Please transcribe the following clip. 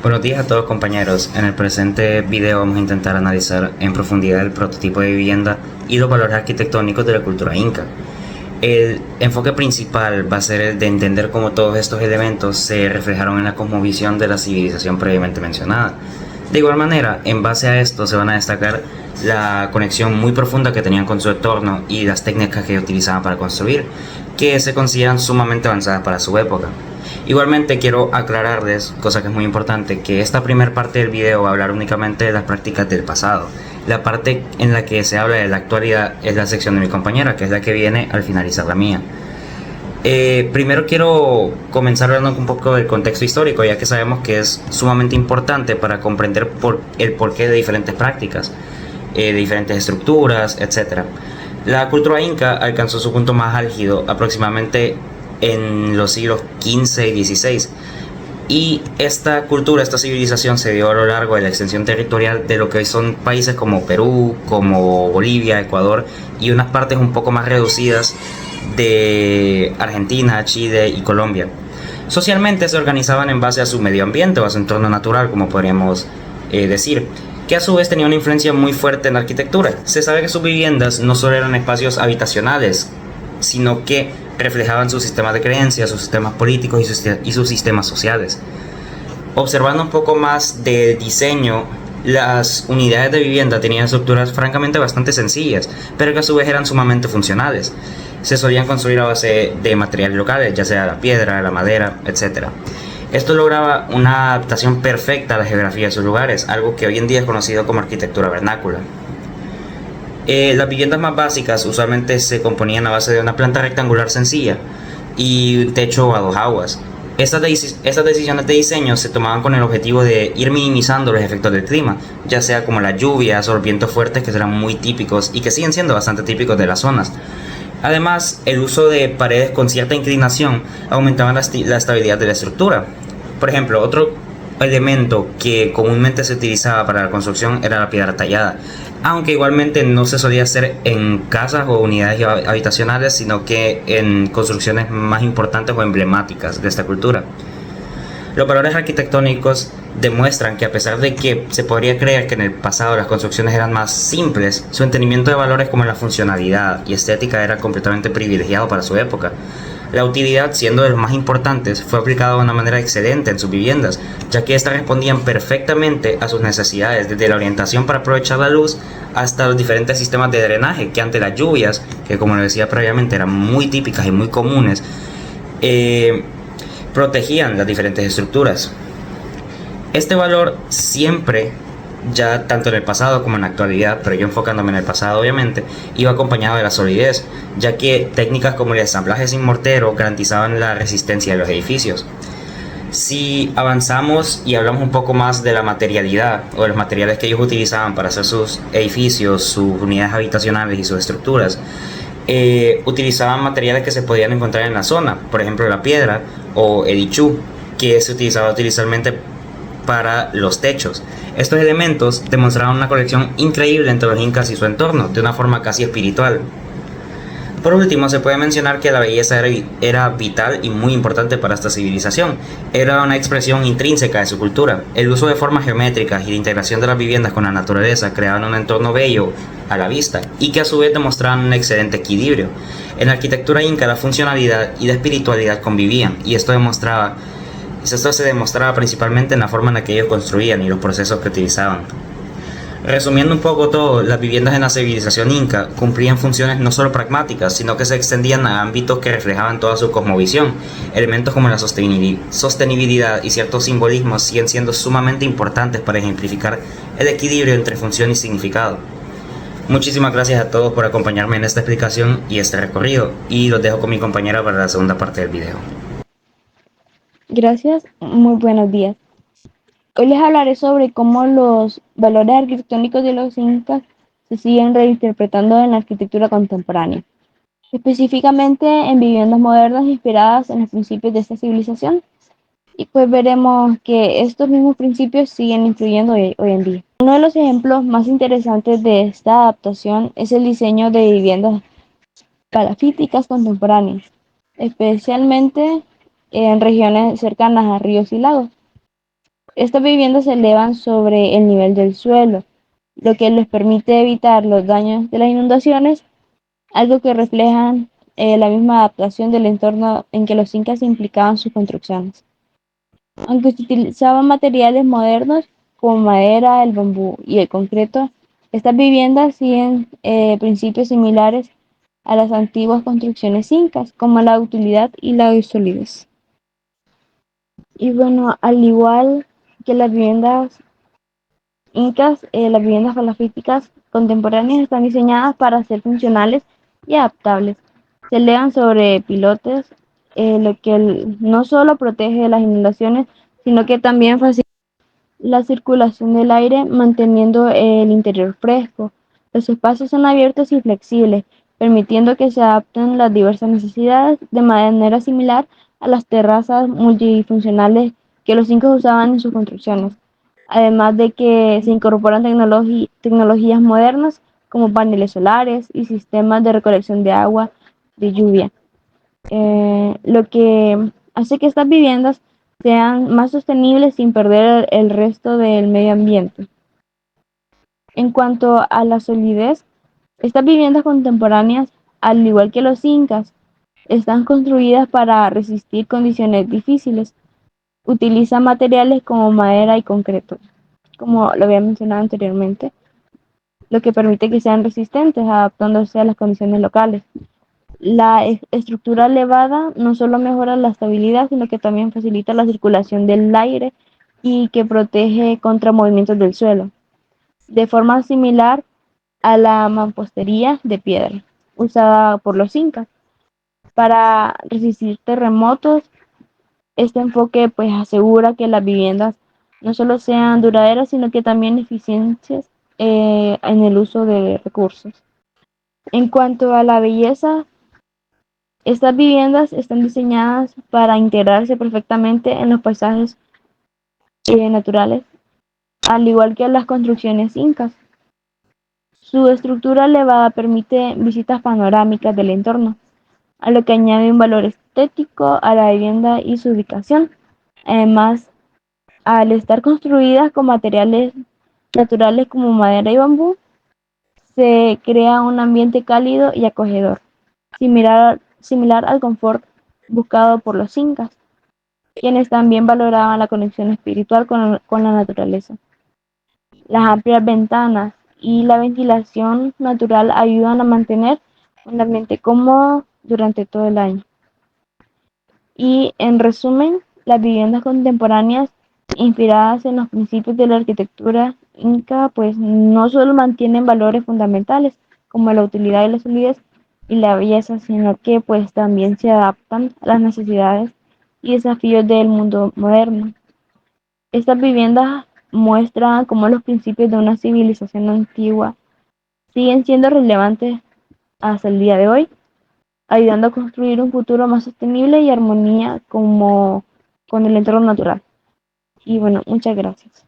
Buenos días a todos compañeros. En el presente video vamos a intentar analizar en profundidad el prototipo de vivienda y los valores arquitectónicos de la cultura inca. El enfoque principal va a ser el de entender cómo todos estos elementos se reflejaron en la cosmovisión de la civilización previamente mencionada. De igual manera, en base a esto se van a destacar la conexión muy profunda que tenían con su entorno y las técnicas que utilizaban para construir, que se consideran sumamente avanzadas para su época. Igualmente quiero aclararles, cosa que es muy importante, que esta primera parte del video va a hablar únicamente de las prácticas del pasado. La parte en la que se habla de la actualidad es la sección de mi compañera, que es la que viene al finalizar la mía. Primero quiero comenzar hablando un poco del contexto histórico, ya que sabemos que es sumamente importante para comprender el porqué de diferentes prácticas, de diferentes estructuras, etc. La cultura inca alcanzó su punto más álgido aproximadamente en los siglos XV y XVI. Y esta cultura, esta civilización se dio a lo largo de la extensión territorial de lo que hoy son países como Perú, como Bolivia, Ecuador y unas partes un poco más reducidas de Argentina, Chile y Colombia. Socialmente se organizaban en base a su medio ambiente o a su entorno natural, como podríamos decir, que a su vez tenía una influencia muy fuerte en la arquitectura. Se sabe que sus viviendas no solo eran espacios habitacionales, sino que reflejaban sus sistemas de creencias, sus sistemas políticos y sus sistemas sociales. Observando un poco más del diseño, las unidades de vivienda tenían estructuras francamente bastante sencillas, pero que a su vez eran sumamente funcionales. Se solían construir a base de materiales locales, ya sea la piedra, la madera, etc. Esto lograba una adaptación perfecta a la geografía de sus lugares, algo que hoy en día es conocido como arquitectura vernácula. Las viviendas más básicas usualmente se componían a base de una planta rectangular sencilla y un techo a dos aguas. Estas decisiones de diseño se tomaban con el objetivo de ir minimizando los efectos del clima, ya sea como las lluvias o los vientos fuertes, que eran muy típicos y que siguen siendo bastante típicos de las zonas. Además, el uso de paredes con cierta inclinación aumentaba la estabilidad de la estructura. Por ejemplo, otro elemento que comúnmente se utilizaba para la construcción era la piedra tallada, aunque igualmente no se solía hacer en casas o unidades habitacionales, sino que en construcciones más importantes o emblemáticas de esta cultura. Los valores arquitectónicos demuestran que, a pesar de que se podría creer que en el pasado las construcciones eran más simples, su entendimiento de valores como la funcionalidad y estética era completamente privilegiado para su época. La utilidad, siendo de los más importantes, fue aplicada de una manera excelente en sus viviendas, ya que éstas respondían perfectamente a sus necesidades, desde la orientación para aprovechar la luz hasta los diferentes sistemas de drenaje, que ante las lluvias, que como les decía previamente eran muy típicas y muy comunes, protegían las diferentes estructuras. Este valor siempre, ya tanto en el pasado como en la actualidad, pero yo enfocándome en el pasado obviamente, iba acompañado de la solidez, ya que técnicas como el ensamblaje sin mortero garantizaban la resistencia de los edificios. Si avanzamos y hablamos un poco más de la materialidad o de los materiales que ellos utilizaban para hacer sus edificios, sus unidades habitacionales y sus estructuras, utilizaban materiales que se podían encontrar en la zona, por ejemplo la piedra o el ichú, que se utilizaba usualmente para los techos. Estos elementos demostraban una conexión increíble entre los incas y su entorno, de una forma casi espiritual. Por último, se puede mencionar que la belleza era vital y muy importante para esta civilización. Era una expresión intrínseca de su cultura. El uso de formas geométricas y la integración de las viviendas con la naturaleza creaban un entorno bello a la vista y que a su vez demostraban un excelente equilibrio. En la arquitectura inca la funcionalidad y la espiritualidad convivían, y esto se demostraba principalmente en la forma en la que ellos construían y los procesos que utilizaban. Resumiendo un poco todo, las viviendas en la civilización inca cumplían funciones no solo pragmáticas, sino que se extendían a ámbitos que reflejaban toda su cosmovisión. Elementos como la sostenibilidad y ciertos simbolismos siguen siendo sumamente importantes para ejemplificar el equilibrio entre función y significado. Muchísimas gracias a todos por acompañarme en esta explicación y este recorrido, y los dejo con mi compañera para la segunda parte del video. Gracias, muy buenos días. Hoy les hablaré sobre cómo los valores arquitectónicos de los incas se siguen reinterpretando en la arquitectura contemporánea, específicamente en viviendas modernas inspiradas en los principios de esta civilización. Y pues veremos que estos mismos principios siguen influyendo hoy en día. Uno de los ejemplos más interesantes de esta adaptación es el diseño de viviendas palafíticas contemporáneas, especialmente en regiones cercanas a ríos y lagos. Estas viviendas se elevan sobre el nivel del suelo, lo que les permite evitar los daños de las inundaciones, algo que reflejan la misma adaptación del entorno en que los incas implicaban sus construcciones. Aunque se utilizaban materiales modernos como madera, el bambú y el concreto, estas viviendas siguen principios similares a las antiguas construcciones incas, como la utilidad y la solidez. Y bueno, al igual que las viviendas incas, las viviendas palafíticas contemporáneas están diseñadas para ser funcionales y adaptables. Se elevan sobre pilotes, lo que no solo protege de las inundaciones, sino que también facilita la circulación del aire, manteniendo el interior fresco. Los espacios son abiertos y flexibles, permitiendo que se adapten las diversas necesidades de manera similar a las terrazas multifuncionales que los incas usaban en sus construcciones. Además de que se incorporan tecnologías modernas como paneles solares y sistemas de recolección de agua de lluvia, lo que hace que estas viviendas sean más sostenibles sin perder el resto del medio ambiente. En cuanto a la solidez, estas viviendas contemporáneas, al igual que los incas, están construidas para resistir condiciones difíciles. Utilizan materiales como madera y concreto, como lo había mencionado anteriormente, lo que permite que sean resistentes, adaptándose a las condiciones locales. La estructura elevada no solo mejora la estabilidad, sino que también facilita la circulación del aire y que protege contra movimientos del suelo, de forma similar a la mampostería de piedra usada por los incas para resistir terremotos. Este enfoque pues asegura que las viviendas no solo sean duraderas, sino que también eficientes en el uso de recursos. En cuanto a la belleza, estas viviendas están diseñadas para integrarse perfectamente en los paisajes naturales, al igual que las construcciones incas. Su estructura elevada permite visitas panorámicas del entorno, a lo que añade un valor estético a la vivienda y su ubicación. Además, al estar construidas con materiales naturales como madera y bambú, se crea un ambiente cálido y acogedor, similar al confort buscado por los incas, quienes también valoraban la conexión espiritual con la naturaleza. Las amplias ventanas y la ventilación natural ayudan a mantener un ambiente cómodo durante todo el año. Y en resumen, las viviendas contemporáneas inspiradas en los principios de la arquitectura inca, pues no solo mantienen valores fundamentales como la utilidad y la solidez y la belleza, sino que pues también se adaptan a las necesidades y desafíos del mundo moderno. Estas viviendas muestran cómo los principios de una civilización antigua siguen siendo relevantes hasta el día de hoy, ayudando a construir un futuro más sostenible y armonía como con el entorno natural. Y bueno, muchas gracias.